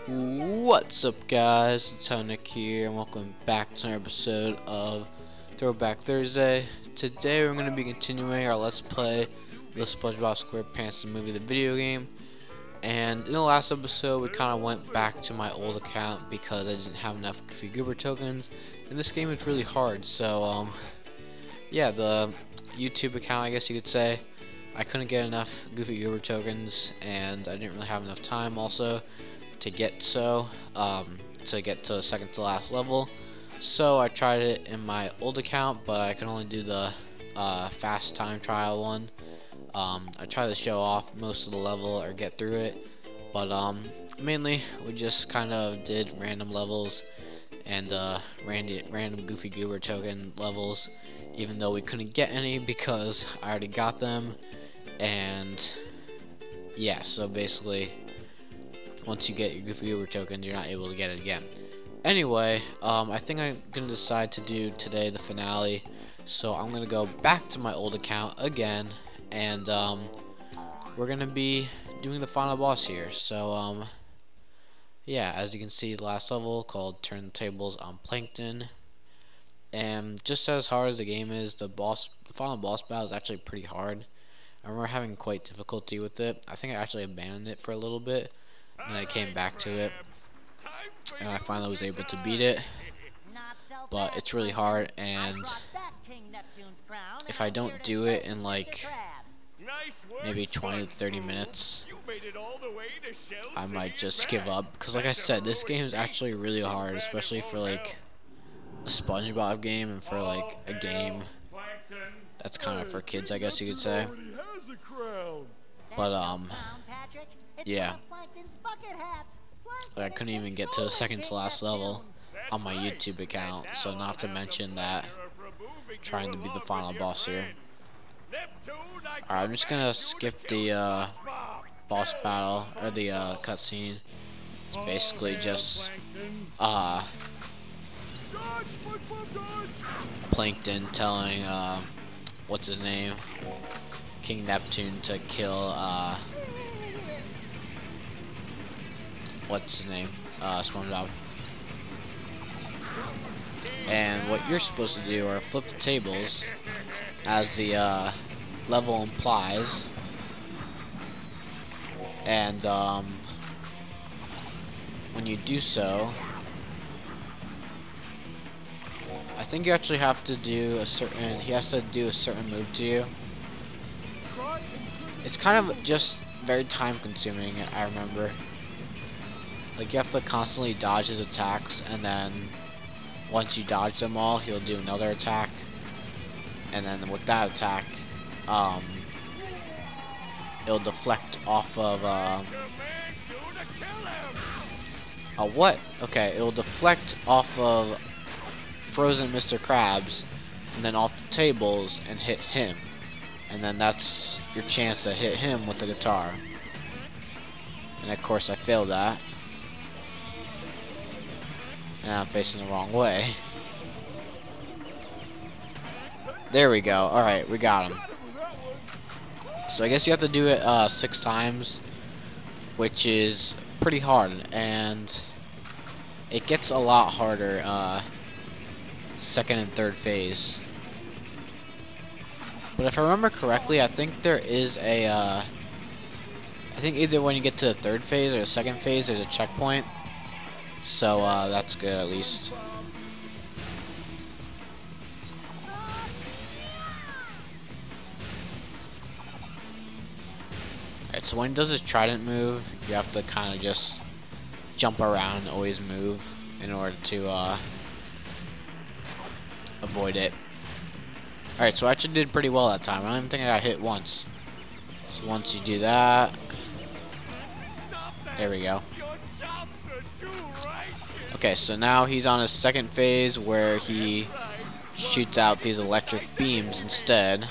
What's up, guys? It's Nick here, and welcome back to another episode of Throwback Thursday. Today we're going to be continuing our Let's Play the SpongeBob SquarePants the movie, the video game. And in the last episode, we kind of went back to my old account because I didn't have enough Goofy Goober tokens. And this game is really hard, so yeah, the YouTube account, I guess you could say, I couldn't get enough Goofy Goober tokens, and I didn't really have enough time also to get to the second to last level. So I tried it in my old account, but I could only do the fast time trial one. I tried to show off most of the level or get through it, but mainly we just kind of did random levels and random Goofy Goober token levels, even though we couldn't get any because I already got them. And yeah, so basically, once you get your Goofy Goober tokens, you're not able to get it again. Anyway, I think I'm gonna decide to do today the finale, so I'm gonna go back to my old account again, and we're gonna be doing the final boss here. So yeah, as you can see, the last level called Turn the Tables on Plankton, and just as hard as the game is, the final boss battle is actually pretty hard. I remember having quite difficulty with it. I think I actually abandoned it for a little bit, and I came back to it, and I finally was able to beat it. But it's really hard, and if I don't do it in like maybe 20 to 30 minutes, I might just give up, because like I said, this game is actually really hard, especially for like a SpongeBob game and for like a game that's kind of for kids, I guess you could say. But yeah, I couldn't even get to the second to last level on my YouTube account, so not to mention that trying to be the final boss here. Alright, I'm just gonna skip the boss battle, or the cutscene. It's basically just Plankton telling what's his name, King Neptune, to kill what's his name, SpongeBob. And what you're supposed to do are flip the tables, as the level implies, and when you do so, I think you actually have to do he has to do a certain move to you. It's kind of just very time consuming, I remember. Like, you have to constantly dodge his attacks, and then once you dodge them all, he'll do another attack, and then with that attack, it'll deflect off of what? Okay, it'll deflect off of Frozen Mr. Krabs, and then off the tables and hit him, and then that's your chance to hit him with the guitar. And of course I failed that, and I'm facing the wrong way. There we go. Alright, we got him. So I guess you have to do it 6 times, which is pretty hard, and it gets a lot harder second and third phase. But if I remember correctly, I think there is a I think either when you get to the third phase or the second phase, there's a checkpoint. So that's good, at least. Alright, so when he does his trident move, you have to kind of just jump around and always move in order to avoid it. Alright, so I actually did pretty well that time. I don't even think I got hit once. So once you do that, there we go. Okay, so now he's on his second phase, where he shoots out these electric beams instead,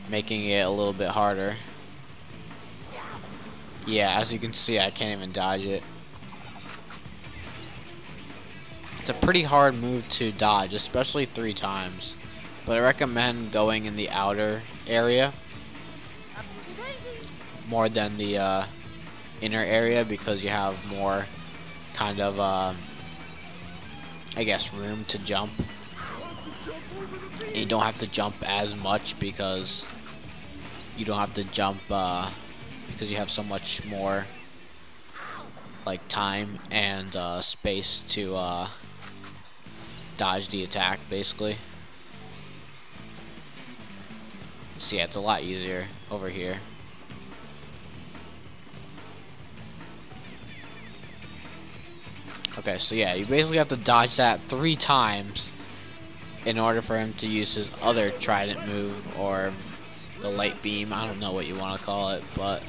making it a little bit harder. Yeah, as you can see, I can't even dodge it. It's a pretty hard move to dodge, especially 3 times. But I recommend going in the outer area more than the inner area because you have more kind of I guess room to jump. And you don't have to jump as much because you don't have to jump because you have so much more like time and space to dodge the attack, basically. So yeah, it's a lot easier over here. Okay, so yeah, you basically have to dodge that 3 times in order for him to use his other trident move, or the light beam. I don't know what you want to call it, but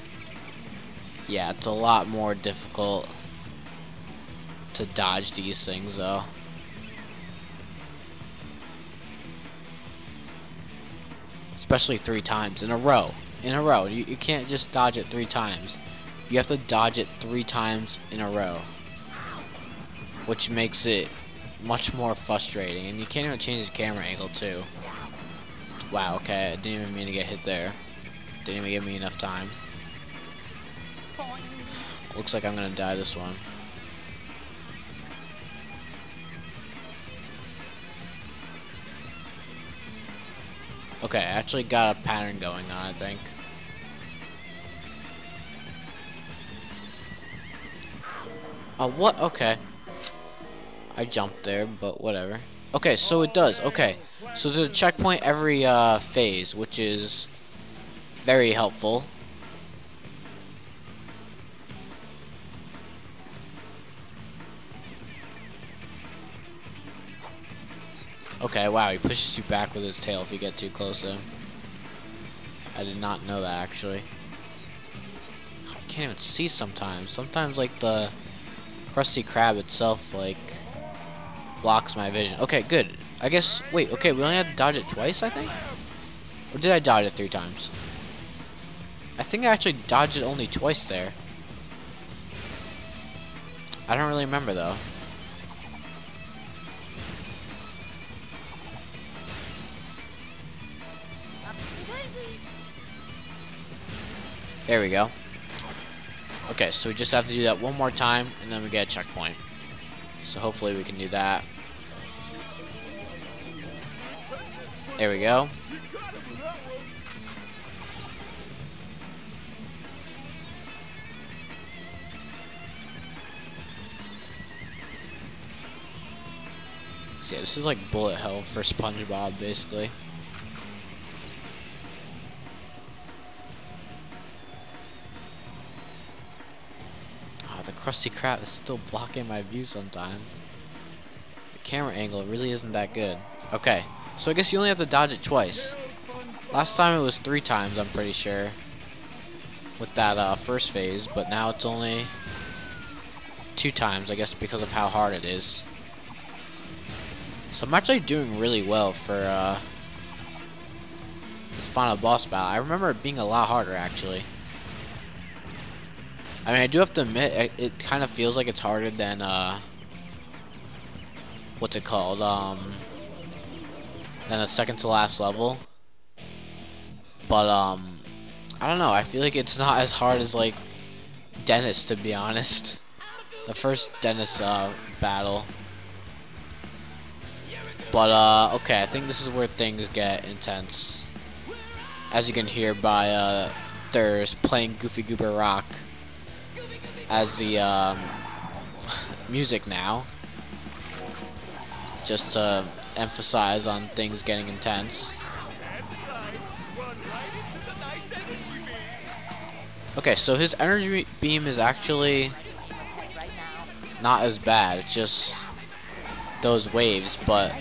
yeah, it's a lot more difficult to dodge these things though. Especially 3 times in a row. You can't just dodge it 3 times. You have to dodge it 3 times in a row, which makes it much more frustrating. And you can't even change the camera angle too. Wow, okay, I didn't even mean to get hit there. Didn't even give me enough time. Looks like I'm gonna die this one. Okay, I actually got a pattern going on, I think. Oh, what? Okay. I jumped there, but whatever. Okay, so it does. Okay, so there's a checkpoint every phase, which is very helpful. Okay, wow, he pushes you back with his tail if you get too close to him. I did not know that, actually. I can't even see sometimes. Sometimes, like, the Krusty Krab itself, like, blocks my vision. Okay, good. I guess, wait, okay, we only had to dodge it twice, I think? Or did I dodge it 3 times? I think I actually dodged it only twice there. I don't really remember, though. There we go. Okay, so we just have to do that one more time, and then we get a checkpoint. So hopefully we can do that. There we go. So yeah, this is like bullet hell for SpongeBob, basically. The Krusty Krab is still blocking my view sometimes. The camera angle really isn't that good. Okay, so I guess you only have to dodge it twice. Last time it was 3 times, I'm pretty sure, with that first phase, but now it's only 2 times, I guess because of how hard it is. So I'm actually doing really well for this final boss battle. I remember it being a lot harder, actually. I mean, I do have to admit, it kind of feels like it's harder than, what's it called, than a second to last level. But, I don't know, I feel like it's not as hard as, like, Dennis, to be honest. The first Dennis, battle. But, okay, I think this is where things get intense. As you can hear by, there's playing Goofy Goober Rock as the music now, just to emphasize on things getting intense. Okay, so his energy beam is actually not as bad. It's just those waves, but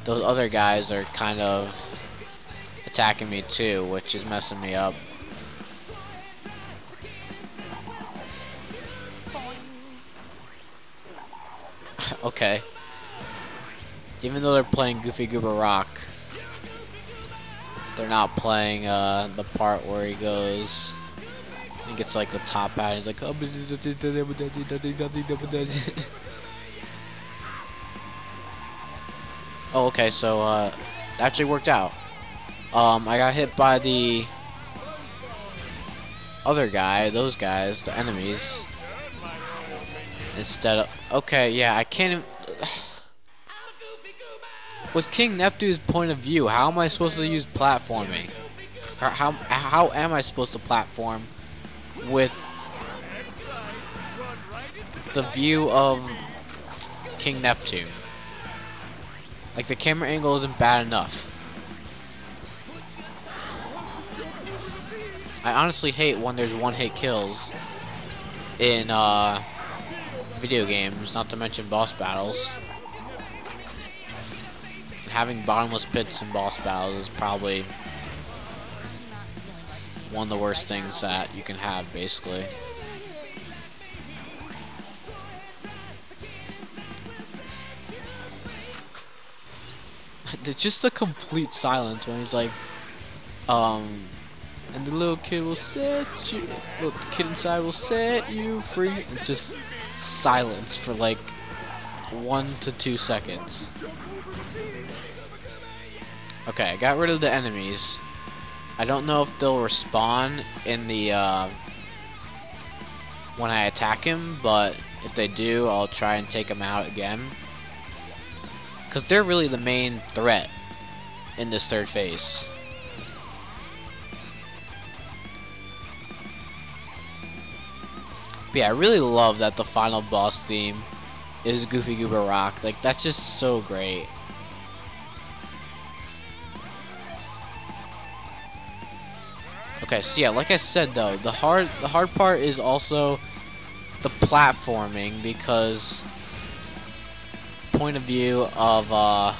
those other guys are kind of attacking me too, which is messing me up. Okay. Even though they're playing Goofy Goober Rock, they're not playing the part where he goes and gets like the top hat and he's like, oh, okay, so that actually worked out. I got hit by the other guy, those guys, the enemies, instead of... Okay, yeah, I can't even... With King Neptune's point of view, how am I supposed to use platforming? Or how am I supposed to platform with the view of King Neptune? Like, the camera angle isn't bad enough. I honestly hate when there's one-hit kills in video games, not to mention boss battles. Having bottomless pits in boss battles is probably one of the worst things that you can have, basically. It's just a complete silence when he's like, and the little kid will set you, the kid inside will set you free. It's just silence for like 1 to 2 seconds. Okay, I got rid of the enemies. I don't know if they'll respawn in the when I attack him, but if they do, I'll try and take them out again. Because they're really the main threat in this third phase. But yeah, I really love that the final boss theme is Goofy Goober Rock. Like, that's just so great. Okay, so yeah, like I said though, the hard part is also the platforming, because point of view of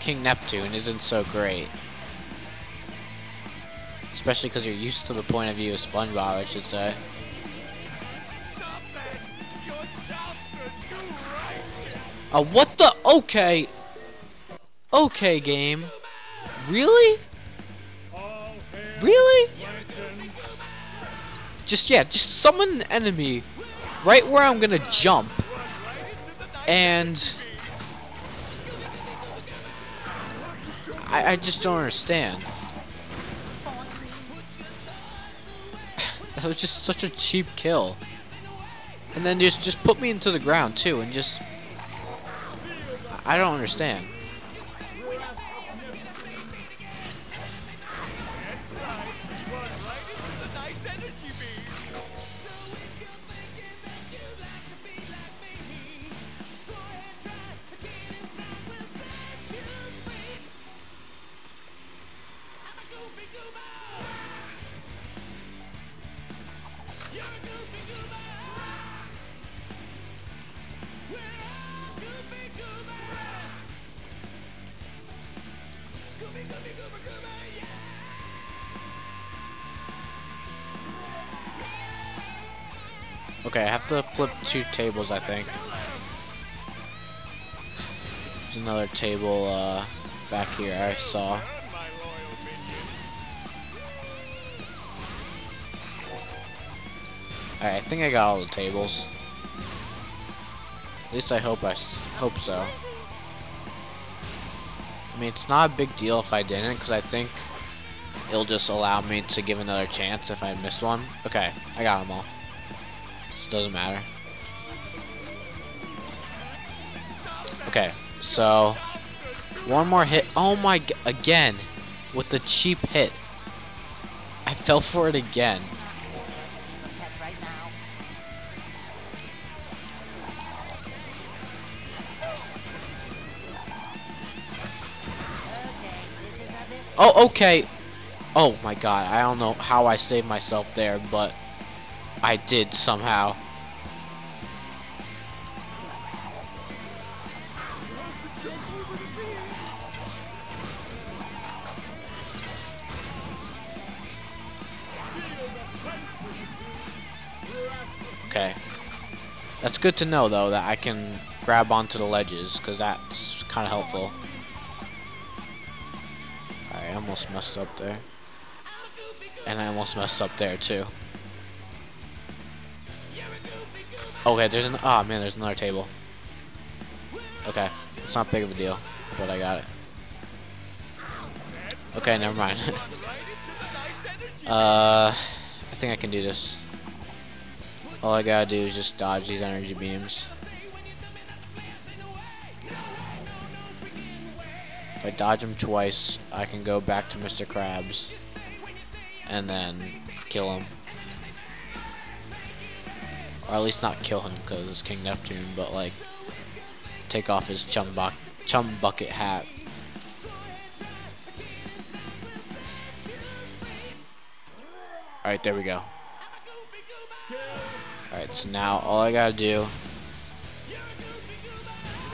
King Neptune isn't so great. Especially because you're used to the point of view of SpongeBob, I should say. What the? Okay. Okay, game. Really? Really? Just summon an enemy right where I'm gonna jump. And I just don't understand. That was just such a cheap kill. And then just put me into the ground too, and just... I don't understand. Okay, I have to flip 2 tables, I think. There's another table back here I saw. Alright, I think I got all the tables. At least I hope so. I mean, it's not a big deal if I didn't, because I think it'll just allow me to give another chance if I missed one. Okay, I got them all. Doesn't matter. Okay, so one more hit. Oh my, again with the cheap hit. I fell for it again. Oh, okay. Oh my god, I don't know how I saved myself there, but I did somehow. Okay. That's good to know, though, that I can grab onto the ledges, because that's kind of helpful. I almost messed up there. And I almost messed up there, too. Okay, there's another table. Okay, it's not big of a deal, but I got it. Okay, never mind. I think I can do this. All I gotta do is just dodge these energy beams. If I dodge them twice, I can go back to Mr. Krabs and then kill him. Or at least not kill him because it's King Neptune, but like take off his chum bucket hat. Alright, there we go. Alright, so now all I gotta do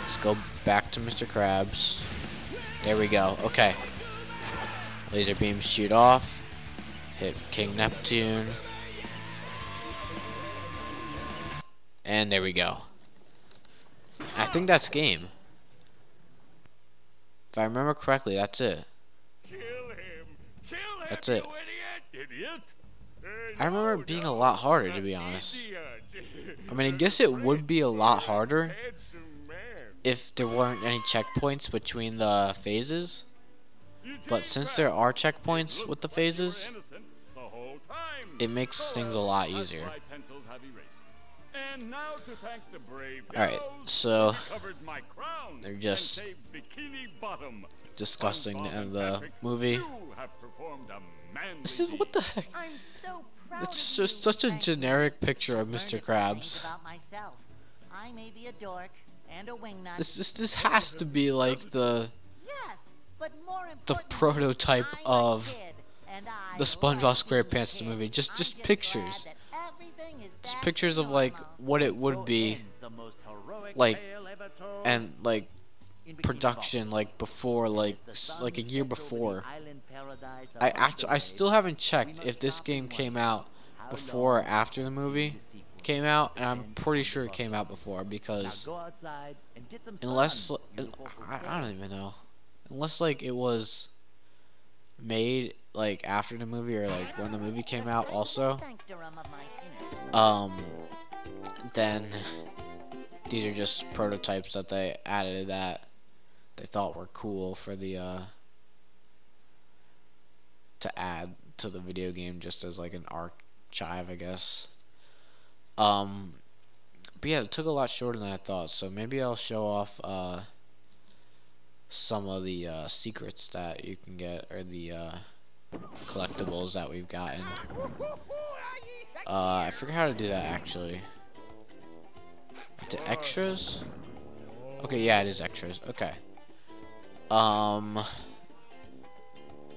is go back to Mr. Krabs. There we go. Okay. Laser beams shoot off. Hit King Neptune. And there we go. I think that's game. If I remember correctly, that's it. That's it. I remember it being a lot harder, to be honest. I mean, I guess it would be a lot harder if there weren't any checkpoints between the phases. But since there are checkpoints with the phases, it makes things a lot easier. Alright, so they're just disgusting in the movie. This is, what the heck? It's just such a generic picture of Mr. Krabs. This has to be like the prototype of the SpongeBob SquarePants movie. Just pictures. Just pictures of like what it would be like, and like production like before, like a year before. I still haven't checked if this game came out before or after the movie came out, and I'm pretty sure it came out before, because unless I don't even know, unless like it was made like after the movie or like when the movie came out also, then these are just prototypes that they added that they thought were cool for the to add to the video game, just as like an archive, I guess. But yeah, it took a lot shorter than I thought, so maybe I'll show off some of the secrets that you can get, or the collectibles that we've gotten. I forgot how to do that actually. The extras? Okay, yeah, it is extras. Okay.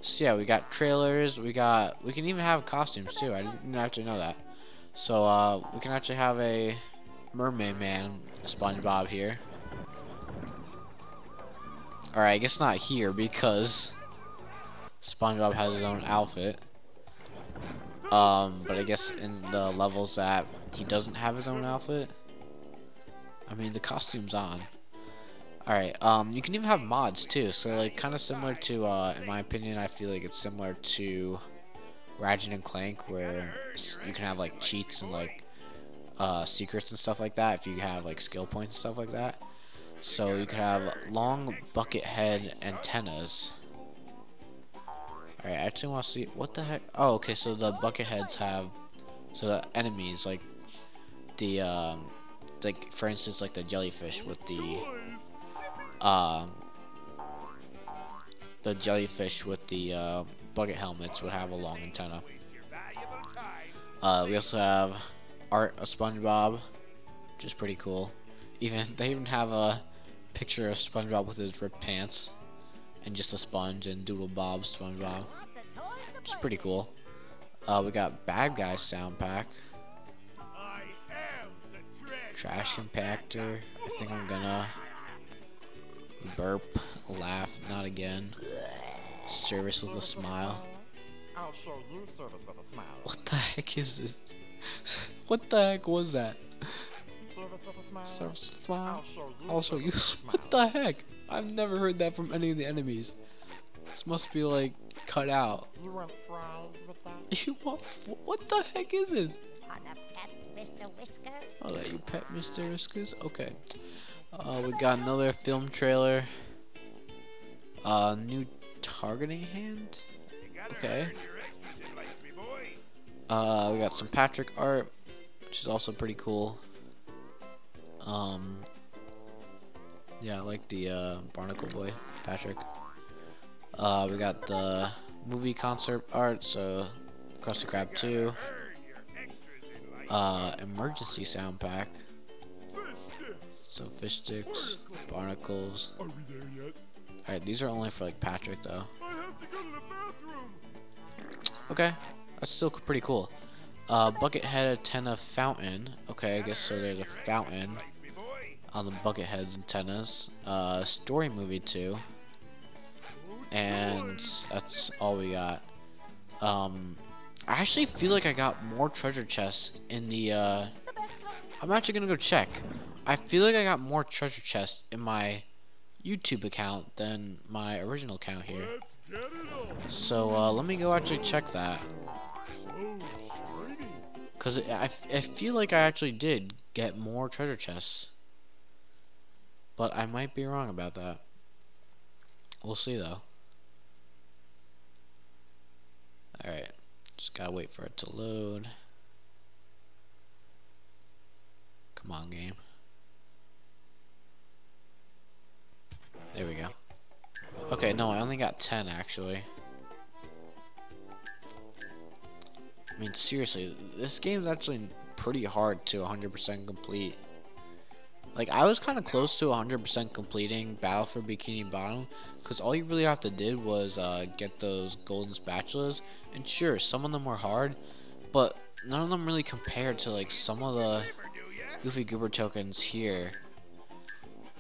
So yeah, we got trailers, we can even have costumes too. I didn't actually know that. So we can actually have a Mermaid Man SpongeBob here. Alright, I guess not here because SpongeBob has his own outfit. But I guess in the levels that he doesn't have his own outfit, I mean, the costume's on. Alright, you can even have mods too, so like kind of similar to, in my opinion, I feel like it's similar to Ratchet and Clank, where you can have like cheats and like secrets and stuff like that if you have like skill points and stuff like that. So you could have long bucket head antennas. Alright, I actually want to see what the heck. Oh, okay, so the bucket heads have, so the enemies, like the like for instance like the jellyfish with the bucket helmets would have a long antenna. We also have art of SpongeBob, which is pretty cool. They even have a picture of SpongeBob with his ripped pants and just a sponge, and Doodle Bob SpongeBob, which is pretty cool. We got Bad Guy sound pack, trash compactor. I think I'm gonna burp, laugh, not again. Service with a smile. I'll show you service with a smile. What the heck is this? What the heck was that? Service with a smile. Service with a smile. I'll show you. What the heck? I've never heard that from any of the enemies. This must be like cut out. You want fries with that? You want? What the heck is this? Want a pet, Mr. Whisker? I'll let you pet Mr. Whiskers. Okay. We got another film trailer. New targeting hand. Okay. We got some Patrick art, which is also pretty cool. Yeah, I like the Barnacle Boy, Patrick. We got the movie concert art, so Krusty Krab 2. Emergency sound pack. So fish sticks, barnacles. Are we there yet? Alright, these are only for like Patrick though. I have to go to the bathroom. Okay, that's still pretty cool. Buckethead antenna fountain. Okay, I guess so there's a fountain on the Buckethead's antennas. Story movie 2. And that's all we got. I actually feel like I got more treasure chests in the, I'm actually gonna go check. I feel like I got more treasure chests in my YouTube account than my original account here. Let's get it on. So, let me go actually check that. So shiny. Because I feel like I actually did get more treasure chests. But I might be wrong about that. We'll see though. Alright. Just gotta wait for it to load. Come on, game. There we go. Okay, no, I only got 10 actually. I mean, seriously, this game's actually pretty hard to 100% complete. Like, I was kind of close to 100% completing Battle for Bikini Bottom, because all you really have to do was get those golden spatulas. And sure, some of them were hard, but none of them really compared to like some of the Goofy Goober tokens here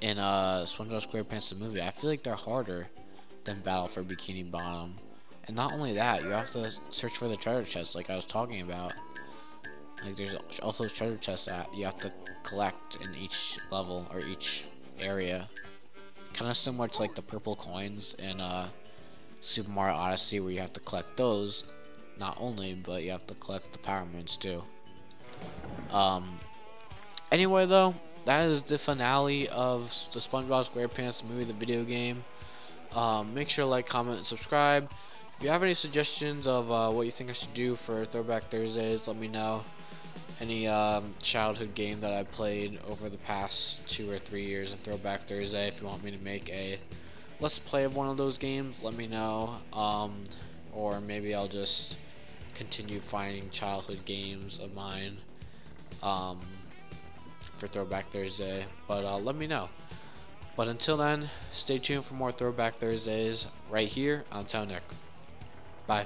in SpongeBob SquarePants the movie. I feel like they're harder than Battle for Bikini Bottom. And not only that, you have to search for the treasure chests like I was talking about. Like, there's also treasure chests that you have to collect in each level or each area. Kind of similar to like the purple coins in Super Mario Odyssey, where you have to collect those. Not only, but you have to collect the power moons too. Anyway though, that is the finale of the SpongeBob SquarePants movie, the video game. Make sure to like, comment, and subscribe. If you have any suggestions of what you think I should do for Throwback Thursdays, let me know. Any childhood game that I played over the past 2 or 3 years in Throwback Thursday. If you want me to make a let's play of one of those games, let me know. Or maybe I'll just continue finding childhood games of mine for Throwback Thursday. But let me know. But until then, stay tuned for more Throwback Thursdays right here on Town Nick. Bye.